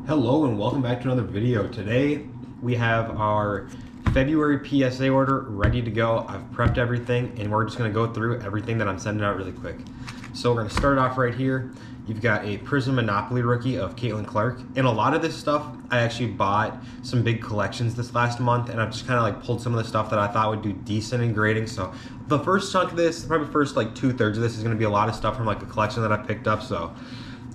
Hello and welcome back to another video. Today we have our February PSA order ready to go. I've prepped everything and we're just going to go through everything that I'm sending out really quick. So we're going to start off right here. You've got a Prism Monopoly rookie of Caitlin Clark. And a lot of this stuff, I actually bought some big collections this last month and I've just kind of like pulled some of the stuff that I thought would do decent in grading. So the first chunk of this, probably first like 2/3 of this is going to be a lot of stuff from like a collection that I picked up. So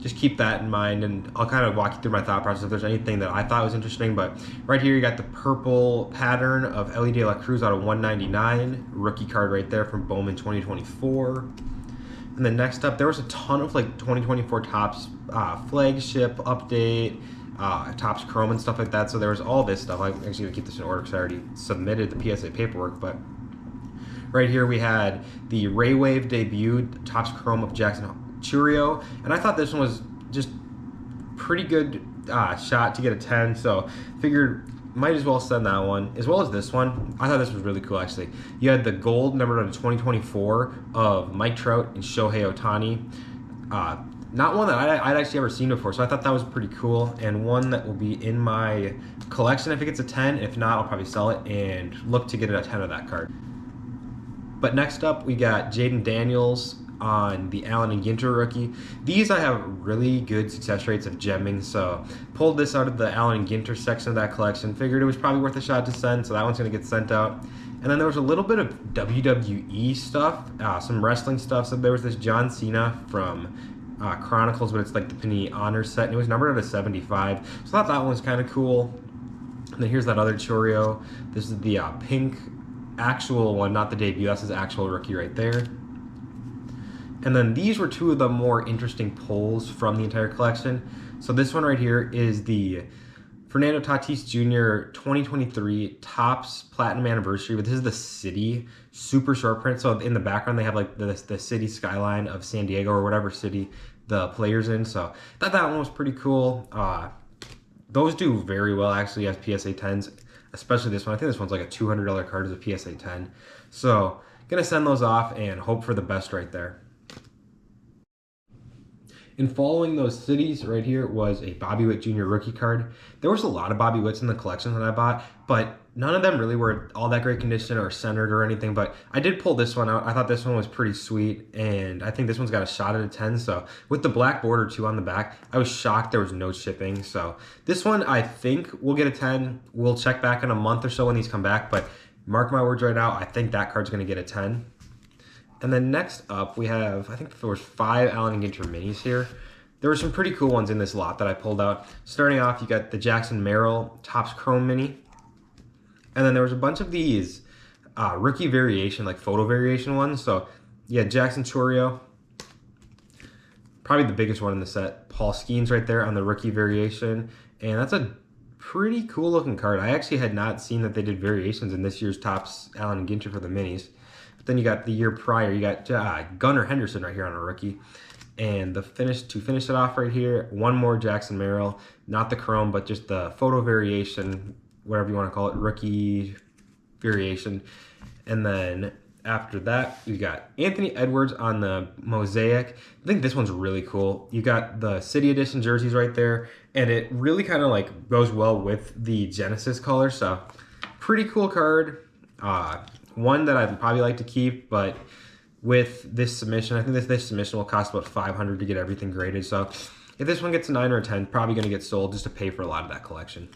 just keep that in mind, and I'll kind of walk you through my thought process if there's anything that I thought was interesting. But right here, you got the purple pattern of Ellie De La Cruz out of 199, rookie card right there from Bowman 2024. And then next up, there was a ton of like 2024 Topps flagship update, Topps Chrome and stuff like that. So there was all this stuff. I'm actually gonna keep this in order because I already submitted the PSA paperwork. But right here, we had the Ray Wave debut, Topps Chrome of Jackson Churio, and I thought this one was just pretty good shot to get a 10, so figured might as well send that one, as well as this one. I thought this was really cool, actually. You had the gold numbered out of 2024 of Mike Trout and Shohei Ohtani. Not one that I'd actually ever seen before, so I thought that was pretty cool, and one that will be in my collection if it gets a 10. If not, I'll probably sell it and look to get a 10 of that card. But next up, we got Jaden Daniels on the Allen and Ginter rookie. These I have really good success rates of gemming, so pulled this out of the Allen and Ginter section of that collection. Figured it was probably worth a shot to send, so that one's going to get sent out. And then there was a little bit of WWE stuff, some wrestling stuff. So there was this John Cena from Chronicles, but it's like the Panini Honors set, and it was numbered out of 75. So I thought that one was kind of cool. And then here's that other Churio. This is the pink actual one, not the debut. That's his actual rookie right there. And then these were two of the more interesting pulls from the entire collection. So this one right here is the Fernando Tatis Jr. 2023 Topps Platinum Anniversary, but this is the city, super short print. So in the background, they have like the city skyline of San Diego or whatever city the player's in. So I thought that one was pretty cool. Those do very well actually as PSA 10s, especially this one. I think this one's like a $200 card as a PSA 10. So gonna send those off and hope for the best right there. And following those cities right here was a Bobby Witt Jr. rookie card. There was a lot of Bobby Witts in the collection that I bought, but none of them really were all that great condition or centered or anything. But I did pull this one out. I thought this one was pretty sweet, and I think this one's got a shot at a 10. So with the black border too on the back, I was shocked there was no shipping. So this one I think will get a 10. We'll check back in a month or so when these come back, but mark my words right now, I think that card's gonna get a 10. And then next up, we have, I think there was 5 Allen and Ginter minis here. There were some pretty cool ones in this lot that I pulled out. Starting off, you got the Jackson Merrill Topps Chrome mini. And then there was a bunch of these rookie variation, like photo variation ones. So yeah, Jackson Churio, probably the biggest one in the set. Paul Skeens right there on the rookie variation. And that's a pretty cool looking card. I actually had not seen that they did variations in this year's Topps Allen and Ginter for the minis. Then you got the year prior, you got Gunnar Henderson right here on a rookie. And to finish it off right here, one more Jackson Merrill, not the chrome, but just the photo variation, whatever you want to call it, rookie variation. And then after that, you got Anthony Edwards on the Mosaic. I think this one's really cool. You got the City Edition jerseys right there, and it really kind of like goes well with the Genesis color. So pretty cool card. One that I'd probably like to keep, but with this submission, I think this submission will cost about $500 to get everything graded. So if this one gets a 9 or a 10, probably going to get sold just to pay for a lot of that collection.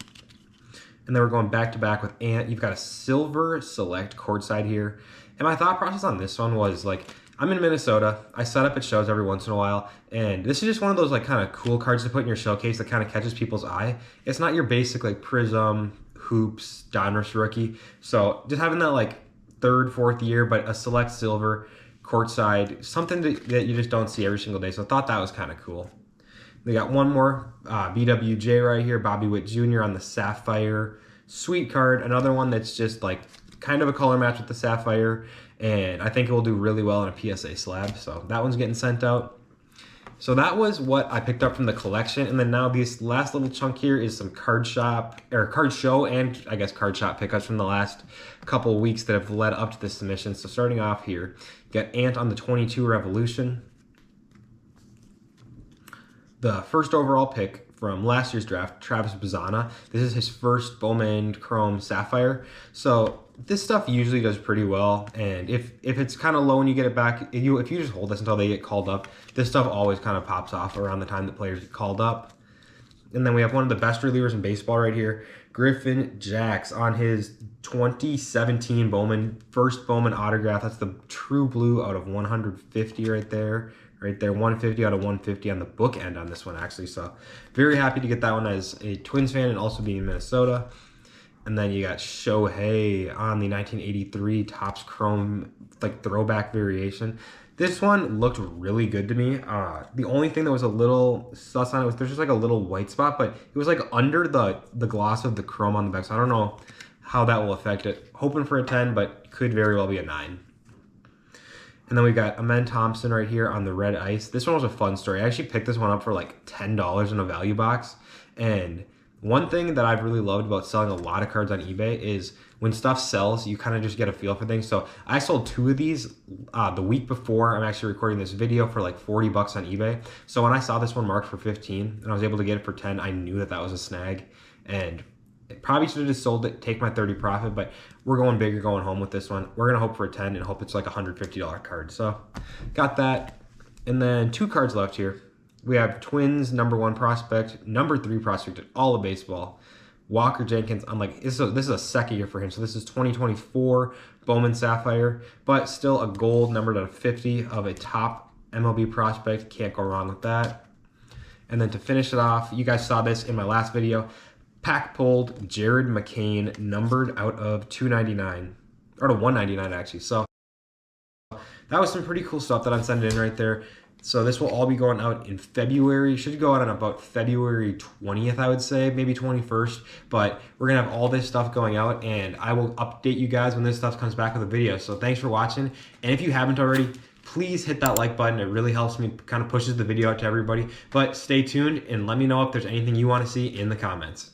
And then we're going back to back with Ant. You've got a silver select courtside here. And my thought process on this one was like, I'm in Minnesota. I set up at shows every once in a while, and this is just one of those like kind of cool cards to put in your showcase that kind of catches people's eye. It's not your basic like Prism, Hoops, Donruss rookie. So just having that like 3rd, 4th year, but a select silver courtside, something that you just don't see every single day. So I thought that was kind of cool. They got one more BWJ right here, Bobby Witt Jr. on the Sapphire. Sweet card. Another one that's just like kind of a color match with the Sapphire, and I think it will do really well in a PSA slab. So that one's getting sent out. So that was what I picked up from the collection. And then now this last little chunk here is some card show and I guess card shop pickups from the last couple of weeks that have led up to this submission. So starting off here, you got Ant on the 22 Revolution. the first overall pick from last year's draft, Travis Bazzana. This is his first Bowman Chrome Sapphire. So this stuff usually does pretty well, and if it's kind of low and you get it back, if you just hold this until they get called up, this stuff always kind of pops off around the time that players get called up. And then we have one of the best relievers in baseball right here, Griffin Jax, on his 2017 Bowman, first Bowman autograph. That's the true blue out of 150 right there. Right there, 150 out of 150 on the book end on this one, actually. So very happy to get that one as a Twins fan and also being in Minnesota. And then you got Shohei on the 1983 Topps Chrome like throwback variation. This one looked really good to me. The only thing that was a little sus on it was there's just like a little white spot, but it was like under the gloss of the chrome on the back. So I don't know how that will affect it. Hoping for a 10, but could very well be a 9. And then we got Amen Thompson right here on the red ice. This one was a fun story. I actually picked this one up for like $10 in a value box. And one thing that I've really loved about selling a lot of cards on eBay is when stuff sells, you kind of just get a feel for things. So I sold 2 of these the week before I'm actually recording this video for like 40 bucks on eBay. So when I saw this one marked for 15 and I was able to get it for 10, I knew that that was a snag. And probably should have just sold it, take my 30 profit, but we're going bigger going home with this one. We're going to hope for a 10 and hope it's like a $150 card. So got that. And then 2 cards left here. We have Twins #1 prospect, #3 prospect in all of baseball, Walker Jenkins. I'm like, this is a second year for him. So this is 2024 Bowman Sapphire, but still a gold numbered out of 50 of a top MLB prospect. Can't go wrong with that. And then to finish it off, you guys saw this in my last video. Pack pulled Jared McCain, numbered out of 299, or to 199 actually. So that was some pretty cool stuff that I'm sending in right there. So this will all be going out in February. Should go out on about February 20th, I would say, maybe 21st. But we're gonna have all this stuff going out, and I will update you guys when this stuff comes back with a video. So thanks for watching, and if you haven't already, please hit that like button. It really helps me, kind of pushes the video out to everybody. But stay tuned and let me know if there's anything you want to see in the comments.